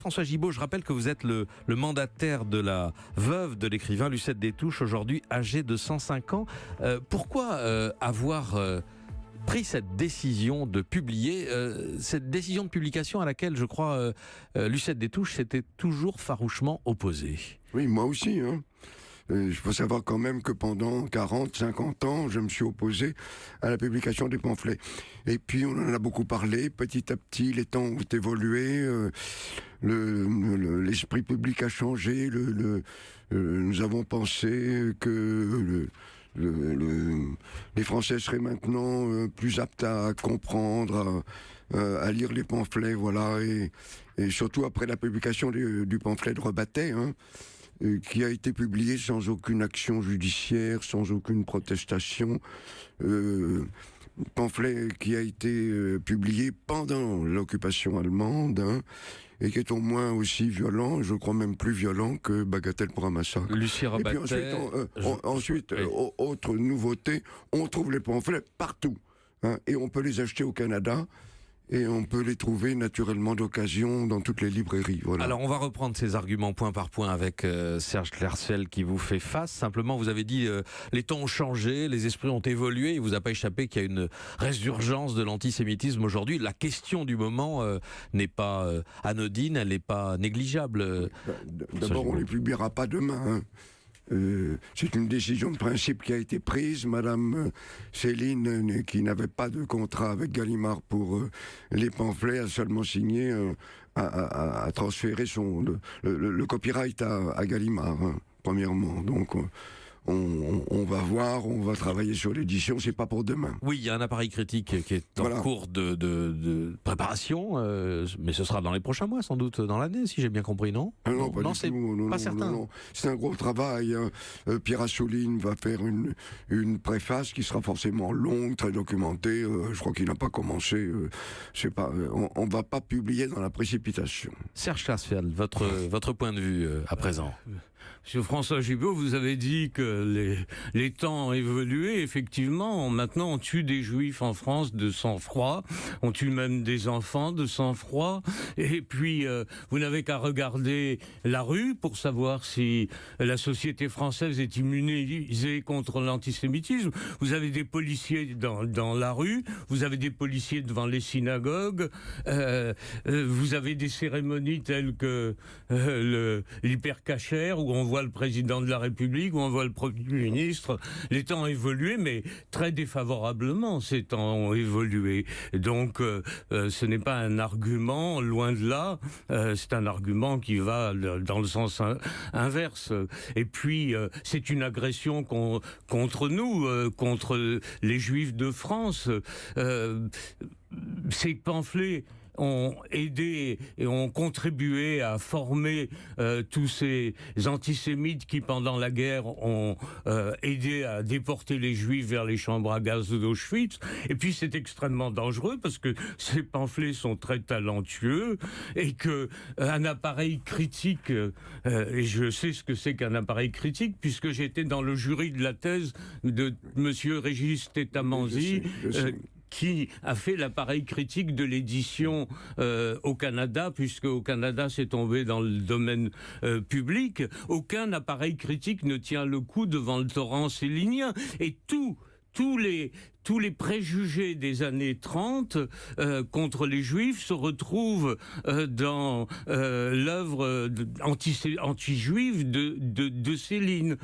François Gibault, je rappelle que vous êtes le mandataire de la veuve de l'écrivain Lucette Destouches, aujourd'hui âgée de 105 ans. Pourquoi avoir pris cette décision de publier, cette décision de publication à laquelle, je crois, Lucette Destouches s'était toujours farouchement opposée? Oui, moi aussi. Il faut savoir quand même que pendant 40, 50 ans, je me suis opposé à la publication des pamphlets. Et puis, on en a beaucoup parlé. Petit à petit, les temps ont évolué. L'esprit public a changé. Nous avons pensé que les Français seraient maintenant plus aptes à comprendre, à lire les pamphlets, voilà. Et surtout après la publication du pamphlet de Rebattet, qui a été publié sans aucune action judiciaire, sans aucune protestation. Pamphlet qui a été publié pendant l'occupation allemande, et qui est au moins aussi violent, je crois même plus violent que Bagatelle pour un massacre. Lucie Rebattet. Et puis ensuite, autre nouveauté, on trouve les pamphlets partout, et on peut les acheter au Canada. Et on peut les trouver naturellement d'occasion dans toutes les librairies. Voilà. Alors on va reprendre ces arguments point par point avec Serge Klersiel qui vous fait face. Simplement, vous avez dit les temps ont changé, les esprits ont évolué. Il vous a pas échappé qu'il y a une résurgence de l'antisémitisme aujourd'hui. La question du moment n'est pas anodine, elle n'est pas négligeable. D'abord, on ne les publiera pas demain. C'est une décision de principe qui a été prise. Madame Céline, qui n'avait pas de contrat avec Gallimard pour les pamphlets, a seulement signé à transférer le copyright à Gallimard, premièrement. Donc on va voir, on va travailler sur l'édition, c'est pas pour demain. Oui, il y a un appareil critique qui est en cours de préparation, mais ce sera dans les prochains mois, sans doute dans l'année, si j'ai bien compris, non? Non, pas du tout. Non, certain. Non. C'est un gros travail. Pierre Assouline va faire une préface qui sera forcément longue, très documentée. Je crois qu'il n'a pas commencé. On va pas publier dans la précipitation. Serge Klersiel, votre point de vue à présent. Monsieur François Gibault, vous avez dit que les temps ont évolué. Effectivement, maintenant on tue des juifs en France de sang-froid, on tue même des enfants de sang-froid, et puis vous n'avez qu'à regarder la rue pour savoir si la société française est immunisée contre l'antisémitisme. Vous avez des policiers dans la rue, vous avez des policiers devant les synagogues, vous avez des cérémonies telles que l'hypercacher, où on voit le président de la République, où on voit le Premier ministre. Les temps ont évolué, mais très défavorablement, ces temps ont évolué. Donc, ce n'est pas un argument, loin de là, c'est un argument qui va dans le sens inverse. Et puis, c'est une agression contre nous, contre les Juifs de France. Ces pamphlets ont aidé et ont contribué à former tous ces antisémites qui, pendant la guerre, ont aidé à déporter les Juifs vers les chambres à gaz d'Auschwitz. Et puis, c'est extrêmement dangereux parce que ces pamphlets sont très talentueux et que un appareil critique, et je sais ce que c'est qu'un appareil critique puisque j'étais dans le jury de la thèse de Monsieur Régis Tétamanzi, qui a fait l'appareil critique de l'édition au Canada, puisque au Canada c'est tombé dans le domaine public. Aucun appareil critique ne tient le coup devant le torrent célinien. Et tous les préjugés des années 30 contre les Juifs se retrouvent dans l'œuvre anti-juive de Céline.